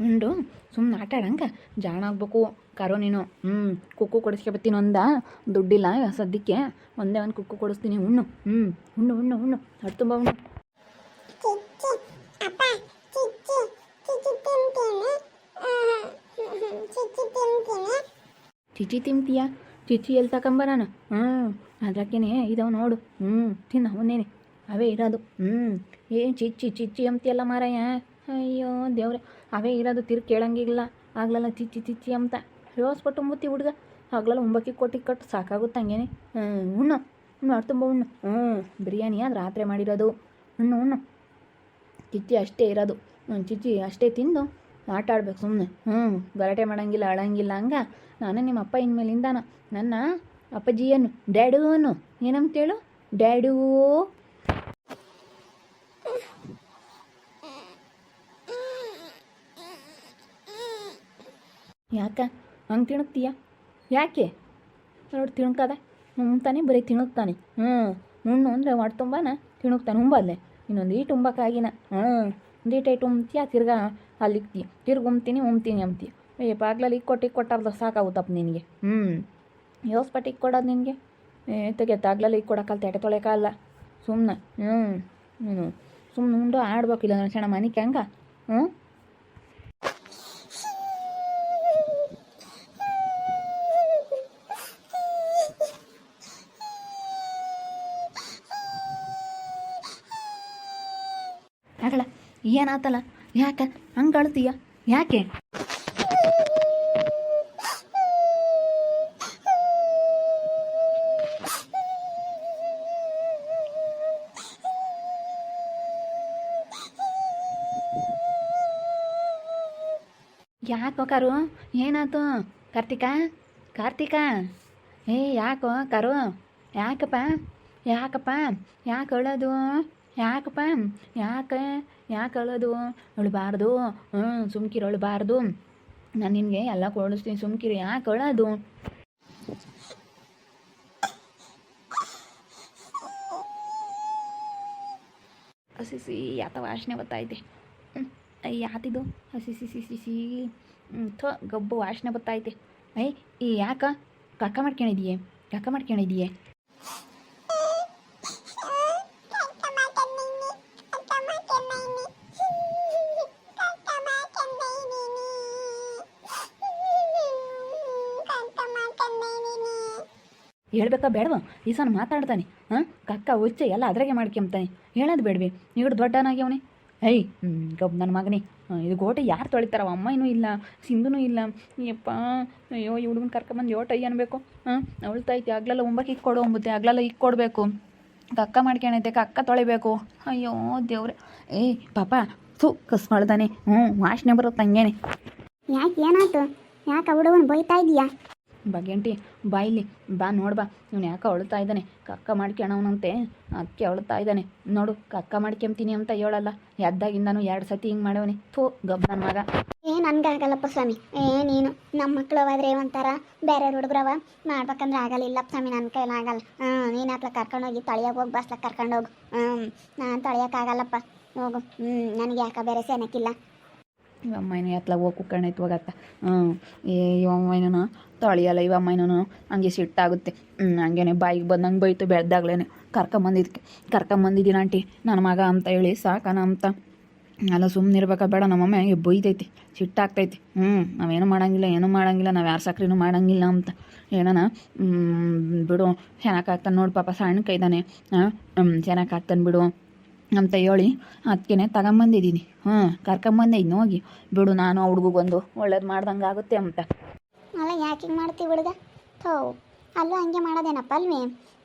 ಉಂಡು ಸುಮ್ಮನೆ ಆಟ ಆಡಂಗೆ ಜಾಣ ಆಗ್ಬೇಕು ಕರೋ ನೀನು. ಕುಕ್ಕು ಕೊಡಿಸ್ಕೊಬತ್ತೀನಿ ಒಂದ, ದುಡ್ಡಿಲ್ಲ ಸದ್ಯಕ್ಕೆ. ಒಂದೇ ಒಂದು ಕುಕ್ಕು ಕೊಡಿಸ್ತೀನಿ, ಉಣ್ಣು. ಉಣ್ಣು ಉಣ್ಣು ಉಣ್ಣು, ಹೊಟ್ಟೆ ತುಂಬ ಉಣ್ಣು. ಚಿಚಿ ತಿಂತೀಯ? ಚಿಚಿ ಎಲ್ಲಿ ತಗೊಂಬರಾನ? ಅದಕ್ಕೇನೆ ಇದಾವೆ ನೋಡು. ತಿನ್ನ ಅವನೇನೆ, ಅವೇ ಇರೋದು. ಏನು ಚಿಚ್ಚಿ ಚಿಚ್ಚಿ ಅಂತೀಯಲ್ಲ ಮಾರಾಯ. ಅಯ್ಯೋ ದೇವ್ರೆ, ಅವೇ ಇರೋದು. ತಿರ್ಗಿ ಕೇಳಂಗಿಲ್ಲ. ಆಗ್ಲಲ್ಲ ಚಿಚ್ಚಿ ಚಿಚ್ಚಿ ಅಂತ ಯೋಸ್ಬಿಟ್ಟು ಮುತ್ತಿ ಹುಡುಗ. ಆಗ್ಲಲ್ಲ ಒಂಬಕ್ಕಿ ಕೊಟ್ಟು ಕಟ್ಟು ಸಾಕಾಗುತ್ತೆ ಹಂಗೇನೆ. ಉಣ್ಣು ಉಣ್ಣು, ಹೊಟ್ಟೆ ತುಂಬ ಉಣ್ಣು. ಬಿರಿಯಾನಿ ಅದು ರಾತ್ರಿ ಮಾಡಿರೋದು. ಉಣ್ಣು ಉಣ್ಣು. ಚಿಚ್ಚಿ ಅಷ್ಟೇ ಇರೋದು. ಚಿಚ್ಚಿ ಅಷ್ಟೇ ತಿಂದು ಆಟ ಆಡ್ಬೇಕು ಸುಮ್ಮನೆ. ಗಲಾಟೆ ಮಾಡೋಂಗಿಲ್ಲ, ಅಳಂಗಿಲ್ಲ. ಹಂಗೆ ನಾನು ನಿಮ್ಮ ಅಪ್ಪ ಇನ್ಮೇಲಿಂದಾನ ನನ್ನ ಅಪ್ಪಾಜಿಯನ್ನು ಡ್ಯಾಡು ಅನ್ನು. ಏನಂತೇಳು? ಡ್ಯಾಡೂ. ಯಾಕ ಹಂಗೆ ತಿಣಕ್ತೀಯ? ಯಾಕೆ ನೋಡಿ ತಿಣ್ಕದ? ತಾನೆ ಬರೀ ತಿಣಕ್ತಾನೆ. ಉಣ್ಣು ಅಂದರೆ ಹೊಟ್ಟೆ ತುಂಬಾನ ತಿಣಕ್ತಾನೆ. ಉಂಬಲ್ಲೇ ಇನ್ನೊಂದು ಈಟು ಉಂಬಕ್ಕಾಗಿನ. ಒಂದು ಈಟು ಉಮ್ತೀಯ, ತಿರ್ಗಾ ಅಲ್ಲಿಕ್ತೀಯ. ತಿರ್ಗಿ ಉಮ್ತೀನಿ ಅಂತೀಯ. ಅಯ್ಯಪ್ಪ ಆಗ್ಲಲ್ಲಿ ಕೊಟ್ಟಾರ್ದ ಸಾಕಾಗುತ್ತಪ್ಪ ನಿನಗೆ. ಯೋಸ್ಪಟ್ಟು ಕೊಡೋದು ನಿನಗೆ. ತೆಗೆತ್ತ ಆಗ್ಲಲ್ಲಿ ಕೊಡೋಕ್ಕಲ್ಲ, ತೆಟೆ ತೊಳೆಯೋಕ್ಕಲ್ಲ. ಸುಮ್ಮನೆ ನೀನು ಸುಮ್ಮನೆ ಉಂಡು ಆಡ್ಬೇಕಿಲ್ಲ ನನ್ನ ಸಣ್ಣ ಮನಿಕೆ ಹಂಗೆ. ಆಗಲ್ಲ ಏನಾತಲ್ಲ? ಯಾಕೆ ಹಂಗೆ ಅಳ್ತೀಯ? ಯಾಕೆ? ಯಾಕೋ ಕರು, ಏನಾಯ್ತು? ಕಾರ್ತಿಕ ಯಾಕೋ ಕರು? ಯಾಕಪ್ಪ ಯಾಕೆ ಅಳೋದು? ಯಾಕಪ್ಪ ಯಾಕೆ ಅಳೋದು? ಅಳಬಾರ್ದು. ಸುಮ್ಕಿರು, ಅಳಬಾರ್ದು. ನಾನು ನಿನಗೆ ಎಲ್ಲ ಕೊಡಿಸ್ತೀನಿ, ಸುಮ್ಕಿರು. ಯಾಕೆ ಅಳೋದು? ಹಸಿಸಿ ಯಾತ ವಾಸನೆ ಬರ್ತೈತೆ. ಯಾತಿದು ಹಸಿಸಿ ಸಿಸಿ ಗಬ್ಬು ವಾಸನೆ ಬರ್ತೈತೆ. ಈ ಯಾಕ ಕಕ್ಕ ಮಾಡ್ಕೊಂಡಿದೀಯೆ? ಹೇಳ್ಬೇಕಾ ಬೇಡವಾ? ಈ ಸಣ್ಣ ಮಾತಾಡ್ತಾನೆ. ಕಕ್ಕ ಹುಚ್ಚೆ ಎಲ್ಲ ಅದ್ರಾಗೆ ಮಾಡ್ಕೊಂತಾನೆ. ಹೇಳೋದು ಬೇಡವೆ? ಇವ್ರು ದೊಡ್ಡನಾಗ್ಯವನೇ. ಗಬ್ ನನ್ನ ಮಗನೇ, ಇದು ಗೋಟೆ ಯಾರು ತೊಳಿತಾರವ? ಅಮ್ಮನೂ ಇಲ್ಲ, ಸಿಂಧುನೂ ಇಲ್ಲ. ಯಪ್ಪ ಅಯ್ಯೋ, ಈ ಹುಡುಗನ ಕರ್ಕೊಂಬಂದು ಯೋಟಯ್ಯ ಅನ್ಬೇಕು. ಅವಳ್ತೈತಿ ಆಗ್ಲೆಲ್ಲ ಒಂಬಕ್ಕೆ ಕೊಡು ಅಂಬುತ್ತೆ. ಆಗ್ಲೆಲ್ಲ ಕೊಡಬೇಕು. ಕಕ್ಕ ಮಾಡ್ಕೊಳೈತೆ, ಕಕ್ಕ ತೊಳಿಬೇಕು. ಅಯ್ಯೋ ದೇವ್ರೆ. ಪಾಪ ಕಸ್ ಮಾಡ್ದಾನೆ. ವಾಸನೆ ಬರುತ್ತೆ ಹಂಗೇನೆ. ಯಾಕೆ ಏನಾಯ್ತು? ಯಾಕೆ ಹುಡುಗನ ಬೈತಾ ಇದೀಯಾ? ಬಗೆಂಟಿ ಬಾಯಿಲಿ ಬಾ, ನೋಡ್ಬಾ. ಇವನು ಯಾಕೆ ಅಳ್ತಾ ಇದ್ದಾನೆ? ಕಕ್ಕ ಮಾಡ್ಕೊಳವನಂತೆ, ಅದಕ್ಕೆ ಅಳ್ತಾ ಇದ್ದಾನೆ ನೋಡು. ಕಕ್ಕ ಮಾಡ್ಕೊಂತೀನಿ ಅಂತ ಹೇಳಲ್ಲ, ಎದ್ದಾಗಿಂದಾನು 2 ಸತಿ ಹಿಂಗೆ ಮಾಡವನಿ. ಗಬ್ ನನ್ನ ಮಗ. ನನ್ಗಾಗಲ್ಲಪ್ಪ ಸ್ವಾಮಿ. ನೀನು ನಮ್ಮ ಮಕ್ಕಳು ಆದ್ರೆ ಒಂಥರ ಬೇರೆ ಹುಡುಗ್ರವ ಮಾಡ್ಬೇಕಂದ್ರೆ ಆಗಲ್ಲ. ಇಲ್ಲಪ್ಪ ಸ್ವಾಮಿ, ನನ್ನ ಕೈಲಿ ಆಗಲ್ಲ. ನೀನು ಹಾಕ್ಲಕ್ಕೆ ಕರ್ಕೊಂಡೋಗಿ ತಳಿಯಾಗ ಹೋಗಿ ಬಸ್ಲಕ್ಕೆ ಕರ್ಕೊಂಡೋಗು. ನಾನು ತಳಿಯೋಕ್ಕಾಗಲ್ಲಪ್ಪ, ಹೋಗು. ನನಗೆ ಯಾಕೆ ಬೇರೆ ಸೆನಕ್ಕಿಲ್ಲ. ಇವಮ್ಮನ ಎತ್ಲಾಗ ಹೋಗಿ ಕುಕ್ಕಣ್ಣೈತು ಹೋಗತ್ತ. ಇವಮ್ಮನೂ ತೊಳಿಯಲ್ಲ. ಇವಮ್ಮನೂ ಹಂಗೆ ಸಿಟ್ಟಾಗುತ್ತೆ. ಹಂಗೇನೆ ಬಾಯಿಗೆ ಬಂದಂಗೆ ಬೈತು. ಬೆಳೆದಾಗ್ಲೇ ಕರ್ಕೊಂಬಂದಿದ್ದೀನಿ ಆಂಟಿ ನನ್ನ ಮಗ ಅಂತ ಹೇಳಿ ಸಾಕನ ಅಂತ. ಅಲ್ಲ ಸುಮ್ಮನೆ ಇರ್ಬೇಕಾ ಬೇಡ? ನಮ್ಮಮ್ಮ ಬೈತೈತಿ, ಸಿಟ್ಟಾಗ್ತೈತಿ. ನಾವೇನು ಮಾಡಂಗಿಲ್ಲ, ನಾವು ಯಾರು ಸಕ್ರಿನೂ ಮಾಡಂಗಿಲ್ಲ ಅಂತ. ಏನಾನ ಬಿಡು, ಚೆನ್ನಾಗಾಗ್ತಾನೆ ನೋಡಿ. ಪಾಪ ಸಣ್ಣ ಕೈದಾನೆ, ಚೆನ್ನಾಗಾಗ್ತಾನೆ ಬಿಡು ಅಂತ ಹೇಳಿ ಅದಕ್ಕೆ ತಗೊಂಬಂದಿದ್ದೀನಿ. ಕರ್ಕೊಂಬಂದಿದ್ದೀನಿ. ಹೋಗಿ ಬಿಡು, ನಾನು ಆ ಹುಡುಗಗೊಂದು ಒಳ್ಳೇದು ಮಾಡ್ದಂಗೆ ಆಗುತ್ತೆ ಅಂತ. ಅಲ್ಲ ಯಾಕೆ ಹಿಂಗೆ ಮಾಡ್ತೀವಿ ಹುಡುಗ? ಅಲ್ಲೂ ಹಂಗೆ ಮಾಡೋದೇನಪ್ಪ ಅಲ್ವೇ?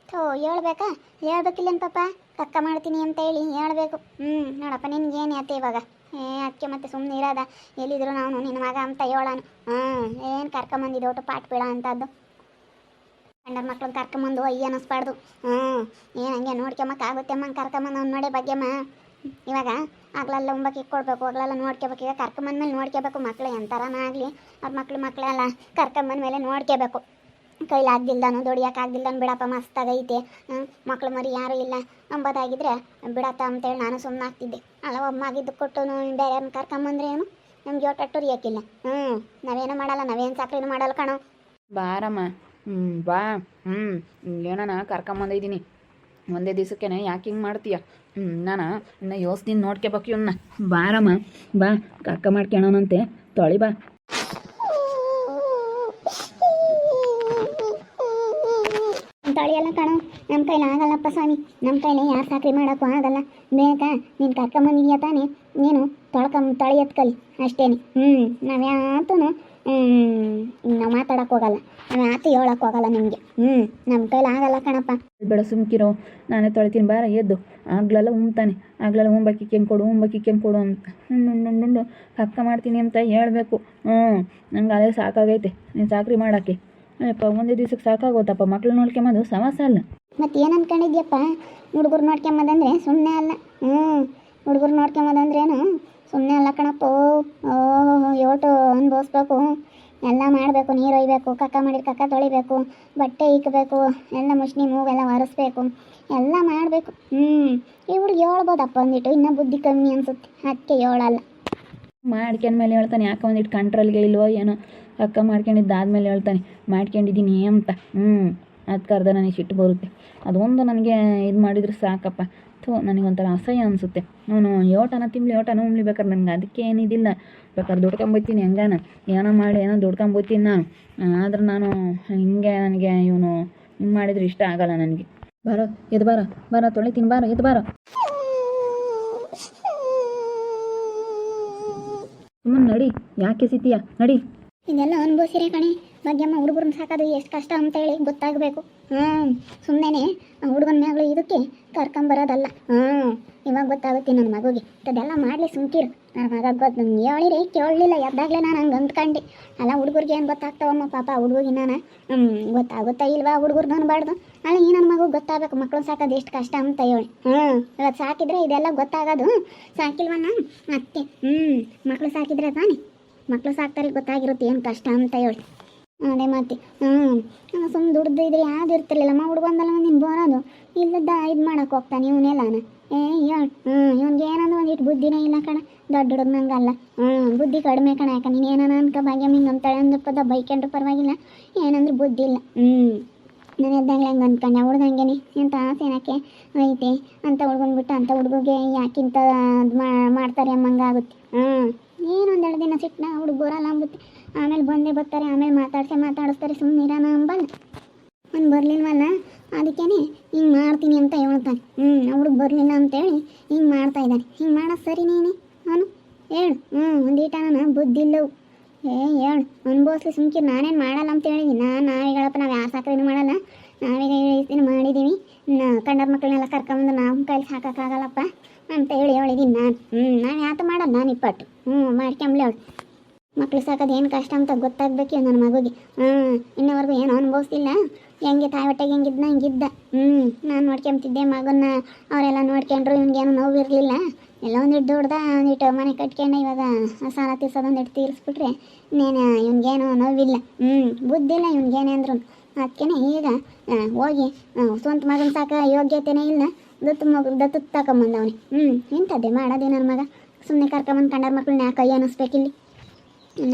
ಹೇಳ್ಬೇಕಾ? ಹೇಳ್ಬೇಕಿಲ್ಲೇನು ಪಾಪ? ಕಕ್ಕ ಮಾಡ್ತೀನಿ ಅಂತ ಹೇಳಿ ಹೇಳ್ಬೇಕು. ನೋಡಪ್ಪ, ನಿನ್ಗೇನು ಆಯ್ತು ಇವಾಗ? ಅದಕ್ಕೆ ಮತ್ತೆ ಸುಮ್ಮನೆ ಇರೋದ? ಎಲ್ಲಿದ್ರು ನಾವು ನಿನ್ನ ಮಗ ಅಂತ ಹೇಳೋಣ. ಏನು ಕರ್ಕೊಂಬಂದಿದ್ದು ಒಟ್ಟು ಪಾಠ ಬೀಳ ಅಂತದ್ದು. ಗಂಡನ ಮಕ್ಳನ್ನ ಕರ್ಕೊಂಬಂದು ಅಯ್ಯ ಅನ್ನಿಸ್ಬಾರ್ದು. ಏನು ಹಂಗೆ ನೋಡ್ಕೊಂಬಕ್ಕಾಗುತ್ತೆ ಅಮ್ಮ? ಕರ್ಕೊಂಬಂದು ಅವ್ನು ನೋಡಿ ಬಗ್ಗೆಮ್ಮ. ಇವಾಗ ಆಗ್ಲೆಲ್ಲ ಉಂಬಕ್ಕೆ ಕೊಡಬೇಕು, ಆಗ್ಲೆಲ್ಲ ನೋಡ್ಕೋಬೇಕು. ಈಗ ಕರ್ಕೊಂಬಂದ್ಮೇಲೆ ನೋಡ್ಕೋಬೇಕು. ಮಕ್ಳು ಎಂಥರನಾಗಲಿ ಅವ್ರ ಮಕ್ಕಳೆಲ್ಲ ಕರ್ಕೊಂಬಂದ್ಮೇಲೆ ನೋಡ್ಕೋಬೇಕು. ಕೈಲಾಗ್ದಿಲ್ದಾನು ದುಡಿಯೋಕ್ಕಾಗ್ದಿಲ್ದಾನು ಬಿಡಪ್ಪ ಮಸ್ತಾಗೈತೆ. ಮಕ್ಳು ಮರಿ ಯಾರೂ ಇಲ್ಲ ಅಂಬೋದಾಗಿದ್ರೆ ಬಿಡತ್ತ ಅಂತೇಳಿ ನಾನು ಸುಮ್ಮನೆ ಆಗ್ತಿದ್ದೆ. ಅಲ್ಲ ಒಮ್ಮಾಗಿದ್ದು ಕೊಟ್ಟು ಬೇರೆ ಕರ್ಕೊಂಬಂದ್ರೆ ಏನು ನಮ್ಗೆ ಒಟ್ಟು ಯಾಕಿಲ್ಲ ನಾವೇನೋ ಮಾಡಲ್ಲ, ನಾವೇನು ಸಾಕ್ರಿನೂ ಮಾಡಲ್ಲ ಕಣೋ. ಬಾರಮ್ಮ, ಬಾ. ಏನನ ಕರ್ಕೊಂಬಂದಿದ್ದೀನಿ ಒಂದೇ ದಿವಸಕ್ಕೇನೆ ಯಾಕೆ ಹಿಂಗೆ ಮಾಡ್ತೀಯ? ನಾನು ಇನ್ನು ಯೋಸ್ತೀನಿ ನೋಡ್ಕೋಬೇಕು ಇವನ್ನ. ಬಾರಮ್ಮ, ಬಾ ಕರ್ಕ ಮಾಡ್ಕೊಳೋಣಂತೆ, ತೊಳಿ ಬಾ. ತೊಳೆಯಲ್ಲ ಕಣೋ, ನಮ್ಮ ಕೈಲಿ ಆಗಲ್ಲಪ್ಪ ಸ್ವಾಮಿ, ನಮ್ಮ ಕೈಲಿ ಯಾರು ಸಾಕ್ರಿ ಮಾಡೋಕ್ಕೂ ಆಗಲ್ಲ. ಬೇಕಾ ನೀನು ಕರ್ಕೊಂಬಂದಿದ್ಯಾ ತಾನೇ, ನೀನು ತೊಳೆಯತ್ ಕಲಿ ಅಷ್ಟೇನೆ. ನಾವ್ಯಾತೂ ನಾವು ಮಾತಾಡೋಕೆ ಹೋಗಲ್ಲ, ನಾವು ಯಾತು ಹೇಳೋಕೆ ಹೋಗಲ್ಲ ನಿಮಗೆ. ನಮ್ಮ ಕೈಲಿ ಆಗಲ್ಲ ಕಣಪ್ಪ. ಬೇಡ ಸುಮ್ಕಿರೋ, ನಾನೇ ತೊಳಿತೀನಿ ಬಾರ ಎದ್ದು. ಆಗ್ಲೆಲ್ಲ ಉಣ್ತಾನೆ, ಆಗ್ಲೆಲ್ಲ ಉಂಬಕ್ಕಿ ಕೆಂಕೊಡು ಅಂತ ಉಂಡು ಕಕ್ಕ ಮಾಡ್ತೀನಿ ಅಂತ ಹೇಳ್ಬೇಕು. ನಂಗೆ ಅದೇ ಸಾಕಾಗೈತೆ ನೀನು ಸಾಕ್ರಿ ಮಾಡೋಕ್ಕೆ. ಅಯ್ಯಪ್ಪ, ಒಂದೇ ದಿವ್ಸಕ್ಕೆ ಸಾಕಾಗೋತಪ್ಪ, ಮಕ್ಳು ನೋಡ್ಕೊಂಬದು ಸಮಸ್ಯೆ ಅಲ್ಲ. ಮತ್ತು ಏನು ಅಂದ್ಕೊಂಡಿದ್ಯಪ್ಪ, ಹುಡುಗರು ನೋಡ್ಕೊಂಬದಂದ್ರೆ ಸುಮ್ಮನೆ ಅಲ್ಲ. ಹುಡುಗರು ನೋಡ್ಕೊಂಬದಂದ್ರೇನು ಸುಮ್ಮನೆ ಅಲ್ಲ ಕಣಪ್ಪ. ಯೋಟು ಅನುಭವಿಸ್ಬೇಕು, ಎಲ್ಲ ಮಾಡಬೇಕು, ನೀರು ಒಯ್ಬೇಕು, ಕಕ್ಕ ಮಾಡಿದ ಕಕ್ಕ ತೊಳಿಬೇಕು, ಬಟ್ಟೆ ಇಕ್ಕಬೇಕು, ಎಲ್ಲ ಮುಷ್ಣಿ ಮೂಗೆಲ್ಲ ಒರೆಸ್ಬೇಕು, ಎಲ್ಲ ಮಾಡಬೇಕು. ಈ ಹುಡುಗಿ ಹೇಳ್ಬೋದಪ್ಪ ಒಂದಿಟ್ಟು, ಇನ್ನೂ ಬುದ್ಧಿ ಕಮ್ಮಿ ಅನಿಸುತ್ತೆ, ಅದಕ್ಕೆ ಹೇಳಲ್ಲ. ಮಾಡ್ಕೊಂಡ್ಮೇಲೆ ಹೇಳ್ತಾನೆ, ಯಾಕೆ ಒಂದಿಟ್ಟು ಕಂಟ್ರೋಲ್ಗೆ ಇಲ್ವೋ ಏನೋ. ಅಕ್ಕ ಮಾಡ್ಕೊಂಡಿದ್ದಾದ್ಮೇಲೆ ಹೇಳ್ತಾನೆ ಮಾಡ್ಕೊಂಡಿದ್ದೀನಿ ಅಂತ. ಅದಕ್ಕೆ ಅರ್ಧ ನನಗೆ ಸಿಟ್ಟು ಬರುತ್ತೆ. ಅದೊಂದು ನನಗೆ ಇದು ಮಾಡಿದ್ರೆ ಸಾಕಪ್ಪ. ನನಗೊಂಥರ ಅಸಹ್ಯ ಅನಿಸುತ್ತೆ. ಅವನು ಯೋಟನ ಉಮ್ಲಿ ಬೇಕಾದ್ರೆ ನನಗೆ ಅದಕ್ಕೆ ಏನಿದಿಲ್ಲ. ಬೇಕಾದ್ರೆ ದುಡ್ಕೊಂಬತ್ತೀನಿ ಹೆಂಗಾನ, ಏನೋ ಮಾಡಿ ಏನೋ ದುಡ್ಕೊಂಬತ್ತೀನಿ ನಾನು. ಆದ್ರೆ ನಾನು ಹಿಂಗೆ ನನಗೆ ಇವನು ಹಿಂಗೆ ಮಾಡಿದ್ರೆ ಇಷ್ಟ ಆಗಲ್ಲ ನನಗೆ. ಬಾರೋ ಎದ್ದು ಬಾರ ತೊಳಿತೀನಿ, ಬಾರೋ ಎದ್ದು ಬಾರೋ. ಸುಮ್ಮನೆ ನಡಿ, ಯಾಕೆ ಸಿತೀಯ, ನಡಿ. ಇದೆಲ್ಲ ಅನುಭವಿಸಿರೇ ಕಣೆ ಭಾಗ್ಯಮ್ಮ. ಹುಡುಗರನ್ನ ಸಾಕೋದು ಎಷ್ಟು ಕಷ್ಟ ಅಂತ ಹೇಳಿ ಗೊತ್ತಾಗಬೇಕು. ಸುಮ್ಮನೆ ಹುಡುಗನ ಮ್ಯಾಗಳು ಇದಕ್ಕೆ ಕರ್ಕೊಂಬರೋದಲ್ಲ. ಇವಾಗ ಗೊತ್ತಾಗುತ್ತೆ ನನ್ನ ಮಗುಗೆ. ಅದೆಲ್ಲ ಮಾಡಲಿ ಸುಮ್ಕಿರು. ನನ್ನ ಮಗ ಗೊತ್ತು ಹೇಳಿರಿ ಕೇಳಲಿಲ್ಲ, ಎದ್ದಾಗಲೇ ನಾನು ಹಂಗೆ ಅಂದ್ಕೊಂಡೆ. ಅಲ್ಲ ಹುಡುಗರಿಗೆ ಏನು ಗೊತ್ತಾಗ್ತಾವಮ್ಮ ಪಾಪ, ಹುಡುಗಿಗೆ ನಾನು ಗೊತ್ತಾಗುತ್ತಾ ಇಲ್ವಾ ಹುಡುಗರು ಅನ್ಬಾರ್ದು. ಅಲ್ಲ ಈ ನನ್ನ ಮಗು ಗೊತ್ತಾಗಬೇಕು ಮಕ್ಳು ಸಾಕೋದು ಎಷ್ಟು ಕಷ್ಟ ಅಂತ ಹೇಳಿ. ಇವತ್ತು ಸಾಕಿದ್ರೆ ಇದೆಲ್ಲ ಗೊತ್ತಾಗೋದು, ಸಾಕಿಲ್ವಣ್ಣ ಅತ್ತೆ. ಮಕ್ಳು ಸಾಕಿದ್ರೆ ತಾನೇ ಮಕ್ಳು ಸಾಕ್ತಾರೆ ಗೊತ್ತಾಗಿರುತ್ತೆ ಏನು ಕಷ್ಟ ಅಂತ ಹೇಳಿ. ಅದೇ ಮತ್ತೆ ಸುಮ್ಮನೆ ದುಡ್ದಿದ್ರೆ ಯಾವ್ದು ಇರ್ತಿರ್ಲಿಲ್ಲಮ್ಮ. ಹುಡುಗಂದಲ್ಲ ನೀನು ಬರೋದು ಇಲ್ಲದ ಇದು ಮಾಡೋಕೆ ಹೋಗ್ತಾನೆ ಇವನೆಲ್ಲಾನ. ಇವನಿಗೆ ಏನಂದ್ರೆ ಒಂದಿಟ್ಟು ಬುದ್ಧಿನೇ ಇಲ್ಲ ಕಣ, ದೊಡ್ಡ ಹುಡುಗ ನಂಗಲ್ಲ. ಬುದ್ಧಿ ಕಡಿಮೆ ಕಣ. ಯಾಕೆ ನೀನು ಏನಾನ ಅನ್ಕ ಭಾಗ್ಯ ಹಿಂಗೆ ಅಂತಾಳೆ ಅಂದ್ರಪ್ಪದ ಬೈಕೊಂಡ್ರು ಪರವಾಗಿಲ್ಲ, ಏನಂದ್ರೆ ಬುದ್ಧಿ ಇಲ್ಲ. ನಾನು ಎದ್ದಂಗೆ ಹಂಗೆ ಅಂದ್ಕೊಂಡೆ ಹುಡುಗಂಗೇನೆ ಎಂಥ ಆಸೆ ಏನಕ್ಕೆ ಐತೆ ಅಂತ ಹುಡ್ಗನ್ಬಿಟ್ಟು ಅಂಥ ಹುಡುಗಿಗೆ ಯಾಕಿಂತ ಮಾಡ್ತಾರೆ ಅಮ್ಮಂಗೆ ಆಗುತ್ತೆ. ಏನೊಂದೆರಡು ದಿನ ಸಿಟ್ಟನ ಹುಡುಗ ಬರಲ್ಲ ಅಂಬುತ್ತೆ, ಆಮೇಲೆ ಬಂದೇ ಬರ್ತಾರೆ, ಆಮೇಲೆ ಮಾತಾಡಿಸ್ತಾರೆ, ಸುಮ್ಮನೆ ಇರೋಣ ಅಂಬಲ್ಲ. ಒಂದು ಬರಲಿಲ್ವಲ್ಲ ಅದಕ್ಕೇನೆ ಹಿಂಗೆ ಮಾಡ್ತೀನಿ ಅಂತ ಹೇಳ್ತಾನೆ. ಹುಡುಗ ಬರಲಿಲ್ಲ ಅಂತೇಳಿ ಹಿಂಗೆ ಮಾಡ್ತಾ ಇದ್ದಾನೆ. ಹಿಂಗೆ ಮಾಡೋದು ಸರಿ ನೀನು ಅವನು ಹೇಳು. ಒಂದೀಟ ನಾನು ಬುದ್ಧಿ ಇಲ್ಲವು. ಹೇಳು ಅನುಭವಿಸ್ಲಿ ಸುಮ್ಕಿರು. ನಾನೇನು ಮಾಡಲ್ಲ ಅಂತ ಹೇಳಿದ್ದೀನಿ. ನಾವೀಗಳಪ್ಪ, ನಾವು ಯಾರು ಸಾಕ್ರೇನು ಮಾಡಲ್ಲ. ನಾವೀಗ ದಿನ ಮಾಡಿದ್ದೀವಿ. ಕಂಡರ ಮಕ್ಕಳನ್ನೆಲ್ಲ ಕರ್ಕೊಂಬಂದು ನಮ್ಮ ಕೈಲಿ ಸಾಕೋಕ್ಕಾಗಲ್ಲಪ್ಪ ಅಂತ ಹೇಳಿದ್ದೀನಿ ನಾನು. ನಾನು ಯಾತು ಮಾಡಲ್ಲ, ನಾನು ಇಪ್ಪಟ್ಟು ಮಾಡ್ಕೊಂಬ್ಲಿ ಅವಳು. ಮಕ್ಳು ಸಾಕೋದು ಏನು ಕಷ್ಟ ಅಂತ ಗೊತ್ತಾಗಬೇಕು ನನ್ನ ಮಗುಗೆ. ಇನ್ನವರೆಗೂ ಏನು ಅನುಭವಿಸ್ತಿಲ್ಲ. ಹೆಂಗೆ ತಾಯಿ ಹೊಟ್ಟೆಗೆ ಹೆಂಗಿದ್ನ ಹಿಂಗಿದ್ದ. ನಾನು ನೋಡ್ಕೊಂತಿದ್ದೆ ಮಗನ್ನ, ಅವರೆಲ್ಲ ನೋಡ್ಕೊಂಡ್ರು. ಇವ್ನಿಗೇನು ನೋವು ಇರಲಿಲ್ಲ. ಎಲ್ಲ ಒಂದಿಟ್ಟು ದುಡ್ದ ಒಂದಿಟ್ಟು ಮನೆ ಕಟ್ಕೊಂಡು ಇವಾಗ ಸಾಲ ತೀರ್ಸೋದು ಒಂದಿಟ್ಟು ತೀರಿಸ್ಬಿಟ್ರೆ ಇನ್ನೇನು ಇವ್ನಿಗೇನು ನೋವಿಲ್ಲ. ಬುದ್ಧಿ ಇಲ್ಲ ಇವ್ನಿಗೇನೆ ಅಂದ್ರು. ಅದಕ್ಕೆ ಈಗ ಹೋಗಿ ಸ್ವಂತ ಮಗನ ಸಾಕ ಯೋಗ್ಯತೆನೇ ಇಲ್ಲ, ದತ್ತು ತಗೊಂಬಂದವನಿ. ಇಂಥದ್ದೇ ಮಾಡೋದೇ ನನ್ನ ಮಗ. ಸುಮ್ಮನೆ ಕರ್ಕೊಂಬಂದು ಕಂಡರ ಮಕ್ಕಳನ್ನ ಕೈ ಅನ್ನಿಸ್ಬೇಕಿಲ್ಲಿ.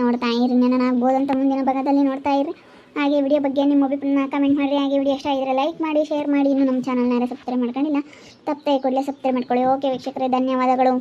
ನೋಡ್ತಾ ಇರಿ, ನೆನನಾಗ್ಬೋದಂತ ಮುಂದಿನ ಭಾಗದಲ್ಲಿ ನೋಡ್ತಾ ಇರಿ. ಹಾಗೆ ವಿಡಿಯೋ ಬಗ್ಗೆ ನಿಮ್ಮ ಅಭಿಪ್ರಾಯನ ಕಮೆಂಟ್ ಮಾಡಿರಿ. ಹಾಗೆ ವಿಡಿಯೋ ಇಷ್ಟ ಆಗಿದ್ರೆ ಲೈಕ್ ಮಾಡಿ, ಶೇರ್ ಮಾಡಿ. ಇನ್ನೂ ನಮ್ಮ ಚಾನಲ್ನ ಸಬ್ಸ್ಕ್ರೈಬ್ ಮಾಡ್ಕೊಂಡಿಲ್ಲ, ತಪ್ಪದೆ ಕೂಡಲೇ ಸಬ್ಸ್ಕ್ರೈಬ್ ಮಾಡ್ಕೊಳ್ಳಿ. ಓಕೆ ವೀಕ್ಷಕರೇ, ಧನ್ಯವಾದಗಳು.